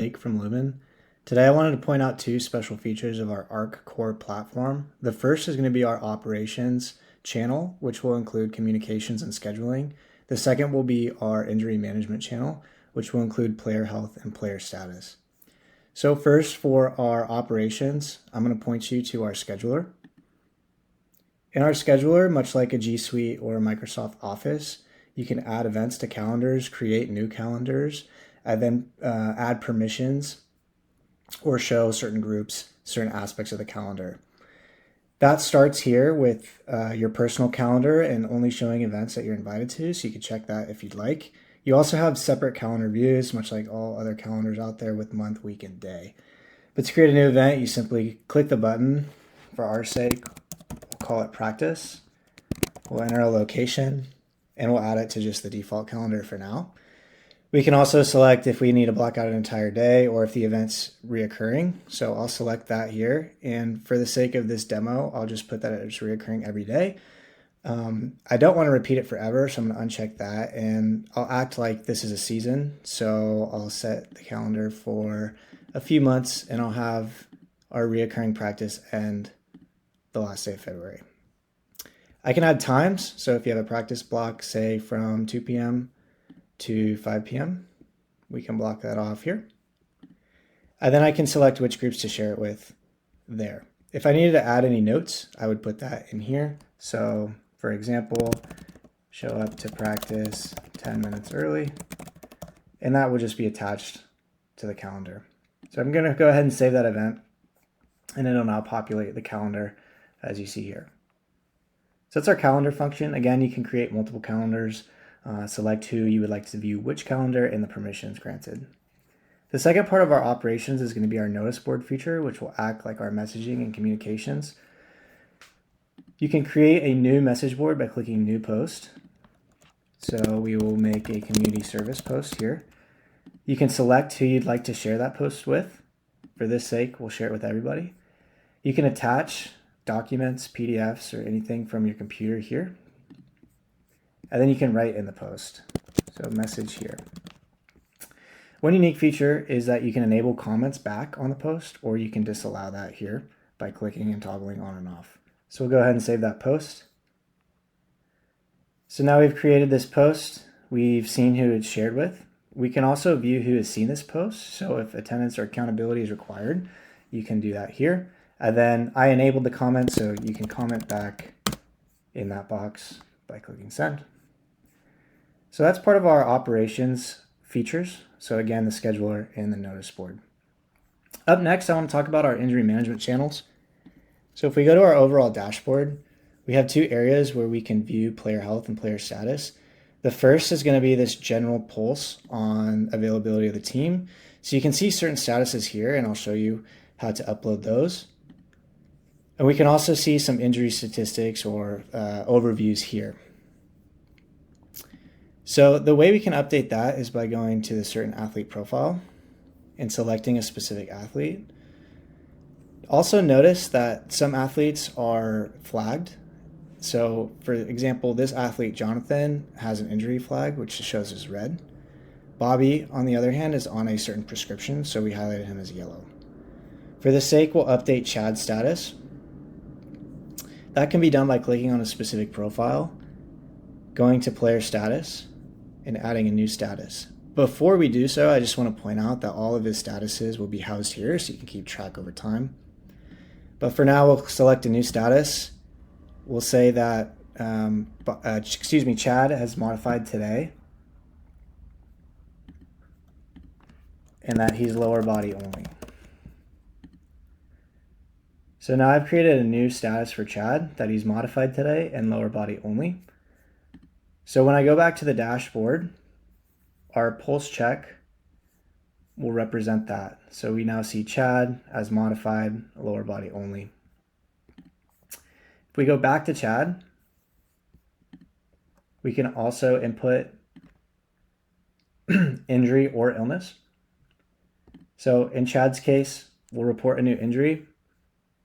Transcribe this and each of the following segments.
Blake from Lumen. Today I wanted to point out two special features of our Arc Core platform. The first is going to be our operations channel, which will include communications and scheduling. The second will be our injury management channel, which will include player health and player status. So first, for our operations, I'm going to point you to our scheduler. In our scheduler, much like a G Suite or Microsoft Office, you can add events to calendars, create new calendars, and then add permissions or show certain groups, certain aspects of the calendar. That starts here with your personal calendar and only showing events that you're invited to, so you can check that if you'd like. You also have separate calendar views, much like all other calendars out there with month, week, and day. But to create a new event, you simply click the button. For our sake, we'll call it practice. We'll enter a location, and we'll add it to just the default calendar for now. We can also select if we need to block out an entire day or if the event's reoccurring. So I'll select that here. And for the sake of this demo, I'll just put that it's reoccurring every day. I don't want to repeat it forever, so I'm going to uncheck that. And I'll act like this is a season. So I'll set the calendar for a few months, and I'll have our reoccurring practice end the last day of February. I can add times. So if you have a practice block, say from 2 p.m. to 5 p.m., we can block that off here. And then I can select which groups to share it with there. If I needed to add any notes, I would put that in here. So for example, show up to practice 10 minutes early, and that will just be attached to the calendar. So I'm going to go ahead and save that event, and it'll now populate the calendar as you see here. So that's our calendar function. Again, you can create multiple calendars, select who you would like to view which calendar, and the permissions granted. The second part of our operations is going to be our notice board feature, which will act like our messaging and communications. You can create a new message board by clicking New Post. So we will make a community service post here. You can select who you'd like to share that post with. For this sake, we'll share it with everybody. You can attach documents, PDFs, or anything from your computer here. And then you can write in the post. So message here. One unique feature is that you can enable comments back on the post, or you can disallow that here by clicking and toggling on and off. So we'll go ahead and save that post. So now we've created this post. We've seen who it's shared with. We can also view who has seen this post. So if attendance or accountability is required, you can do that here. And then I enabled the comment, so you can comment back in that box by clicking send. So that's part of our operations features. So again, the scheduler and the notice board. Up next, I want to talk about our injury management channels. So if we go to our overall dashboard, we have two areas where we can view player health and player status. The first is going to be this general pulse on availability of the team. So you can see certain statuses here, and I'll show you how to upload those. And we can also see some injury statistics or overviews here. So the way we can update that is by going to the certain athlete profile and selecting a specific athlete. Also notice that some athletes are flagged. So for example, this athlete, Jonathan, has an injury flag, which shows as red. Bobby, on the other hand, is on a certain prescription, so we highlighted him as yellow. For the sake, we'll update Chad's status. That can be done by clicking on a specific profile, going to player status, and adding a new status. Before we do so, I just want to point out that all of his statuses will be housed here, so you can keep track over time. But for now, we'll select a new status. We'll say that, Chad has modified today, and that he's lower body only. So now I've created a new status for Chad that he's modified today and lower body only. So when I go back to the dashboard, our pulse check will represent that. So we now see Chad as modified, lower body only. If we go back to Chad, we can also input injury or illness. So in Chad's case, we'll report a new injury.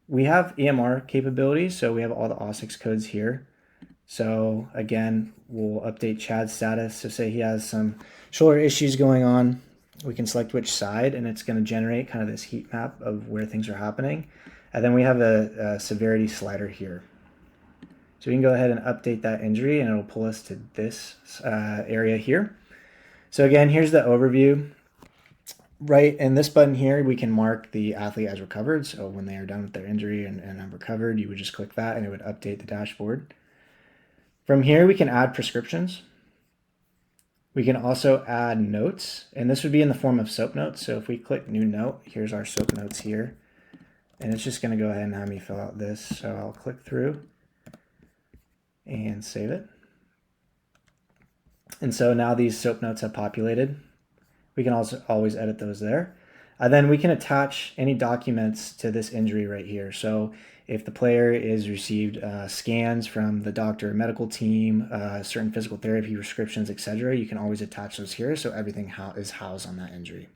We have EMR capabilities, so we have all the OSIX codes here. So again, we'll update Chad's status. So say he has some shoulder issues going on, We can select which side, and it's going to generate kind of this heat map of where things are happening. And then we have a severity slider here. So we can go ahead and update that injury, and it'll pull us to this area here. So again, here's the overview. Right in this button here, we can mark the athlete as recovered. So when they are done with their injury and have recovered, you would just click that and it would update the dashboard. From here, we can add prescriptions. We can also add notes, and this would be in the form of SOAP notes. So if we click new note, here's our SOAP notes here. And it's just going to go ahead and have me fill out this. So I'll click through and save it. And so now these SOAP notes have populated. We can also always edit those there. Then we can attach any documents to this injury right here. So if the player is received scans from the doctor or medical team, certain physical therapy prescriptions, etc., you can always attach those here so everything is housed on that injury.